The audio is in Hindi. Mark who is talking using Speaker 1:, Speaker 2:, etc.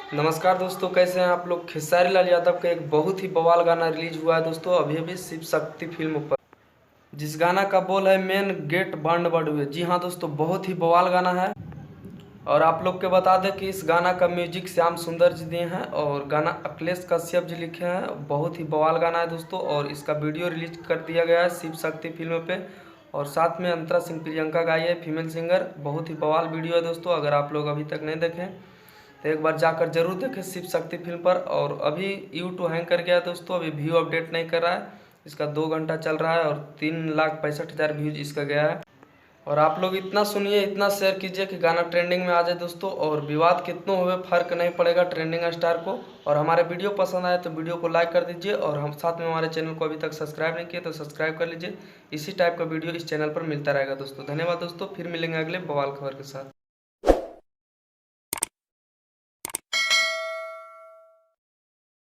Speaker 1: नमस्कार दोस्तों, कैसे हैं आप लोग। खेसारी लाल यादव का एक बहुत ही बवाल गाना रिलीज हुआ है दोस्तों, अभी अभी शिव शक्ति फिल्म पर, जिस गाना का बोल है मेन गेट बंड बड़ुए। जी हाँ दोस्तों, बहुत ही बवाल गाना है। और आप लोग के बता दें कि इस गाना का म्यूजिक श्याम सुंदर जी दिए हैं और गाना अखिलेश कश्यप जी लिखे हैं। बहुत ही बवाल गाना है दोस्तों, और इसका वीडियो रिलीज कर दिया गया है शिव शक्ति फिल्म पे। और साथ में अंतरा सिंह प्रियंका गाई है, फीमेल सिंगर। बहुत ही बवाल वीडियो है दोस्तों, अगर आप लोग अभी तक नहीं देखें तो एक बार जाकर जरूर देखें शिव शक्ति फिल्म पर। और अभी यूट्यूब हैंग कर गया है दोस्तों, अभी व्यू अपडेट नहीं कर रहा है। इसका 2 घंटा चल रहा है और 3,65,000 व्यूज इसका गया है। और आप लोग इतना सुनिए, इतना शेयर कीजिए कि गाना ट्रेंडिंग में आ जाए दोस्तों। और विवाद कितनों हुए फर्क नहीं पड़ेगा ट्रेंडिंग स्टार को। और हमारे वीडियो पसंद आए तो वीडियो को लाइक कर दीजिए, और हम साथ में हमारे चैनल को अभी तक सब्सक्राइब नहीं किए तो सब्सक्राइब कर लीजिए। इसी टाइप का वीडियो इस चैनल पर मिलता रहेगा दोस्तों। धन्यवाद दोस्तों, फिर मिलेंगे अगले बवाल खबर के साथ।